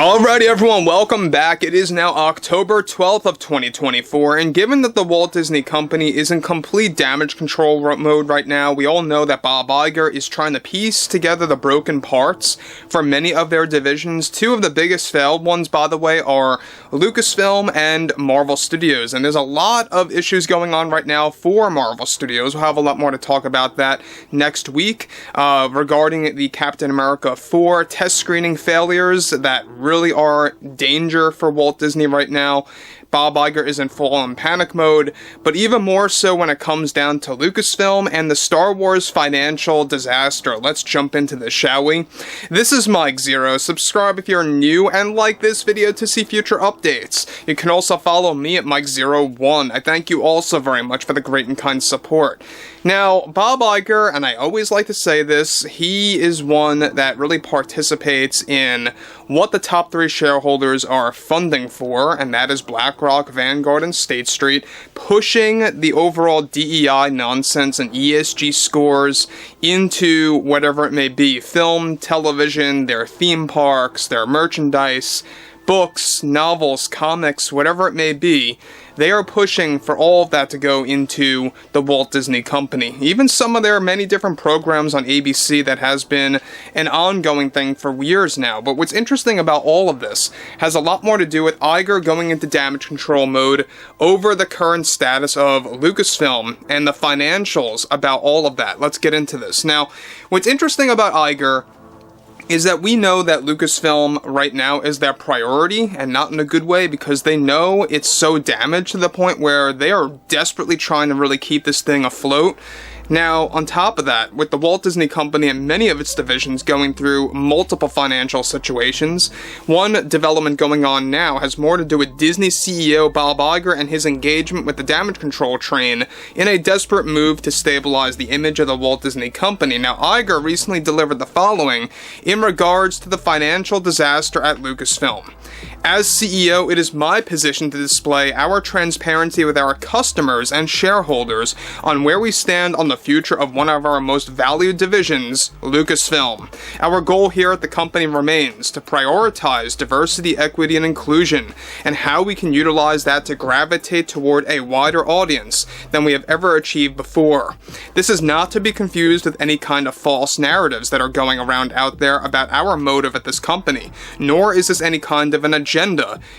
Alrighty everyone, welcome back. It is now October 12th of 2024, and given that the Walt Disney Company is in complete damage control mode right now, we all know that Bob Iger is trying to piece together the broken parts for many of their divisions. Two of the biggest failed ones, by the way, are Lucasfilm and Marvel Studios, and there's a lot of issues going on right now for Marvel Studios. We'll have a lot more to talk about that next week regarding the Captain America 4 test screening failures that really are danger for Walt Disney right now. Bob Iger is in full-on panic mode, but even more so when it comes down to Lucasfilm and the Star Wars financial disaster. Let's jump into this, shall we? This is Mike Zero. Subscribe if you're new and like this video to see future updates. You can also follow me at Mike01. I thank you also very much for the great and kind support. Now, Bob Iger, and I always like to say this, he is one that really participates in what the top three shareholders are funding for, and that is BlackRock, Vanguard, and State Street, pushing the overall DEI nonsense and ESG scores into whatever it may be, film, television, their theme parks, their merchandise, books, novels, comics, whatever it may be. They are pushing for all of that to go into the Walt Disney Company. Even some of their many different programs on ABC that has been an ongoing thing for years now. But what's interesting about all of this has a lot more to do with Iger going into damage control mode over the current status of Lucasfilm and the financials about all of that. Let's get into this. Now, what's interesting about Iger is that we know that Lucasfilm right now is their priority, and not in a good way, because they know it's so damaged to the point where they are desperately trying to really keep this thing afloat. Now, on top of that, with the Walt Disney Company and many of its divisions going through multiple financial situations, one development going on now has more to do with Disney CEO Bob Iger and his engagement with the damage control train in a desperate move to stabilize the image of the Walt Disney Company. Now, Iger recently delivered the following in regards to the financial disaster at Lucasfilm. As CEO, it is my position to display our transparency with our customers and shareholders on where we stand on the future of one of our most valued divisions, Lucasfilm. Our goal here at the company remains to prioritize diversity, equity, and inclusion, and how we can utilize that to gravitate toward a wider audience than we have ever achieved before. This is not to be confused with any kind of false narratives that are going around out there about our motive at this company, nor is this any kind of an agenda.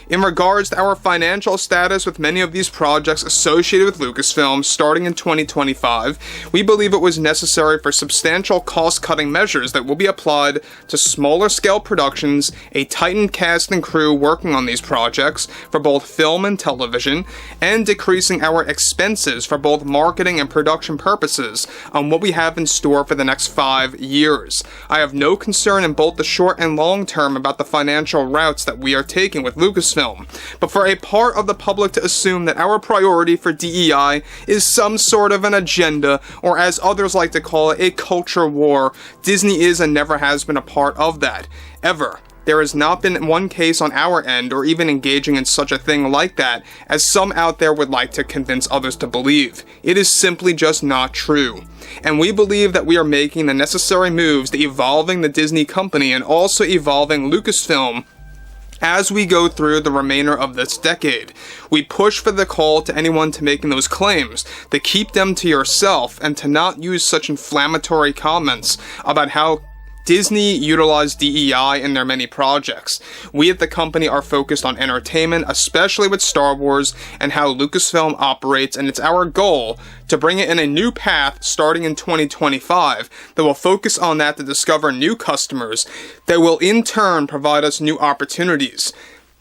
In regards to our financial status with many of these projects associated with Lucasfilm starting in 2025, we believe it was necessary for substantial cost-cutting measures that will be applied to smaller scale productions, a tightened cast and crew working on these projects for both film and television, and decreasing our expenses for both marketing and production purposes on what we have in store for the next 5 years. I have no concern in both the short and long term about the financial routes that we are taking with Lucasfilm, but for a part of the public to assume that our priority for DEI is some sort of an agenda, or as others like to call it, a culture war, Disney is and never has been a part of that, ever. There has not been one case on our end, or even engaging in such a thing like that, as some out there would like to convince others to believe. It is simply just not true. And we believe that we are making the necessary moves to evolving the Disney company and also evolving Lucasfilm as we go through the remainder of this decade. We push for the call to anyone to making those claims, to keep them to yourself and to not use such inflammatory comments about how Disney utilized DEI in their many projects. We at the company are focused on entertainment, especially with Star Wars, and how Lucasfilm operates, and it's our goal to bring it in a new path starting in 2025 that will focus on that to discover new customers that will in turn provide us new opportunities.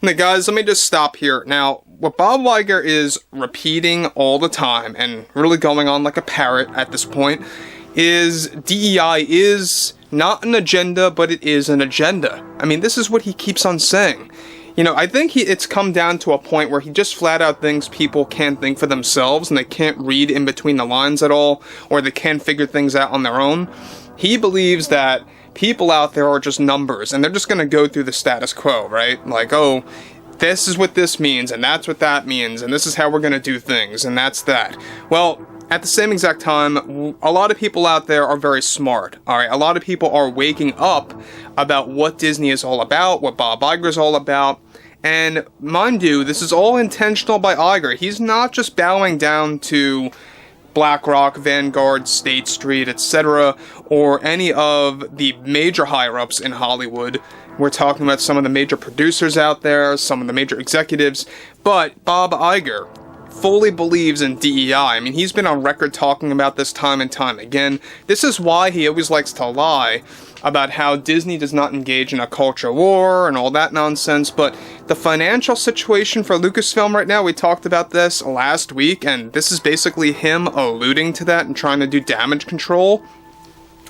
Now guys, let me just stop here. Now, what Bob Iger is repeating all the time, and really going on like a parrot at this point, is DEI is not an agenda, but it is an agenda. I mean, this is what he keeps on saying. You know, I think it's come down to a point where he just flat out thinks people can't think for themselves and they can't read in between the lines at all, or they can't figure things out on their own. He believes that people out there are just numbers and they're just going to go through the status quo, right? Like, oh, this is what this means and that's what that means and this is how we're going to do things and that's that. Well, at the same exact time, a lot of people out there are very smart, alright? A lot of people are waking up about what Disney is all about, what Bob Iger is all about, and mind you, this is all intentional by Iger. He's not just bowing down to BlackRock, Vanguard, State Street, etc., or any of the major higher-ups in Hollywood. We're talking about some of the major producers out there, some of the major executives, but Bob Iger fully believes in DEI. I mean, he's been on record talking about this time and time again. This is why he always likes to lie about how Disney does not engage in a culture war and all that nonsense, but the financial situation for Lucasfilm right now, we talked about this last week, and this is basically him alluding to that and trying to do damage control,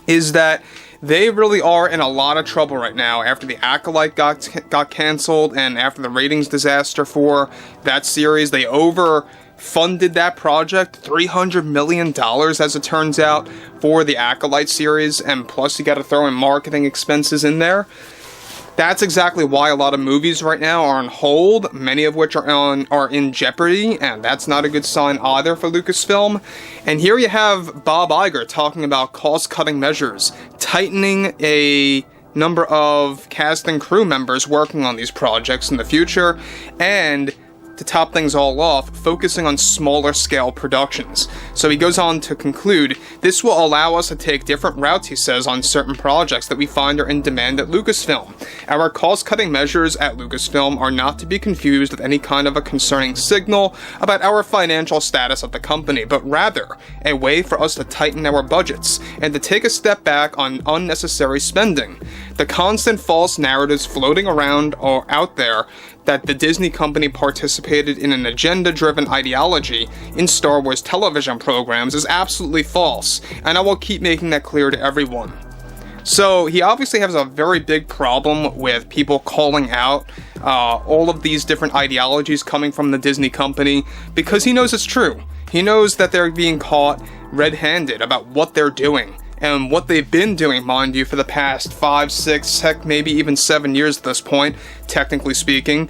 is that they really are in a lot of trouble right now after the Acolyte got canceled and after the ratings disaster for that series. They overfunded that project, $300 million as it turns out, for the Acolyte series, and plus you gotta throw in marketing expenses in there. That's exactly why a lot of movies right now are on hold, many of which are in jeopardy, and that's not a good sign either for Lucasfilm. And here you have Bob Iger talking about cost-cutting measures, tightening a number of cast and crew members working on these projects in the future, and to top things all off, focusing on smaller scale productions. So he goes on to conclude, this will allow us to take different routes, he says, on certain projects that we find are in demand at Lucasfilm. Our cost-cutting measures at Lucasfilm are not to be confused with any kind of a concerning signal about our financial status of the company, but rather a way for us to tighten our budgets and to take a step back on unnecessary spending. The constant false narratives floating around or out there that the Disney company participated in an agenda-driven ideology in Star Wars television programs is absolutely false, and I will keep making that clear to everyone. So he obviously has a very big problem with people calling out all of these different ideologies coming from the Disney company because he knows it's true. He knows that they're being caught red-handed about what they're doing. And what they've been doing, mind you, for the past 5, 6, heck, maybe even 7 years at this point, technically speaking.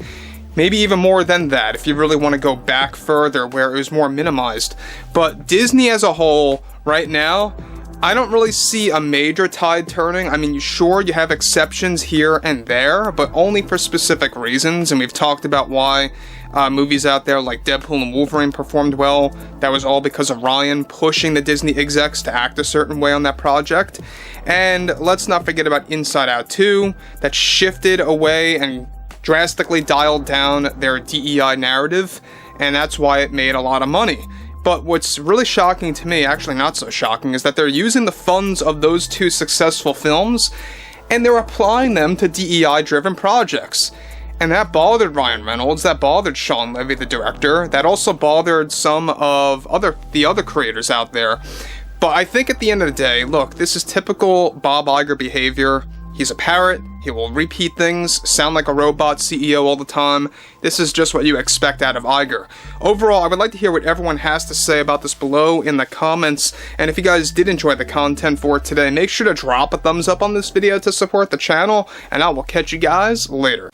Maybe even more than that, if you really want to go back further, where it was more minimized. But Disney as a whole, right now, I don't really see a major tide turning. I mean, sure, you have exceptions here and there, but only for specific reasons, and we've talked about why movies out there like Deadpool and Wolverine performed well. That was all because of Ryan pushing the Disney execs to act a certain way on that project. And let's not forget about Inside Out 2, that shifted away and drastically dialed down their DEI narrative, and that's why it made a lot of money. But what's really shocking to me, actually not so shocking, is that they're using the funds of those two successful films, and they're applying them to DEI-driven projects. And that bothered Ryan Reynolds, that bothered Sean Levy, the director, that also bothered some of the other creators out there. But I think at the end of the day, look, this is typical Bob Iger behavior. He's a parrot, he will repeat things, sound like a robot CEO all the time. This is just what you expect out of Iger. Overall, I would like to hear what everyone has to say about this below in the comments, and if you guys did enjoy the content for today, make sure to drop a thumbs up on this video to support the channel, and I will catch you guys later.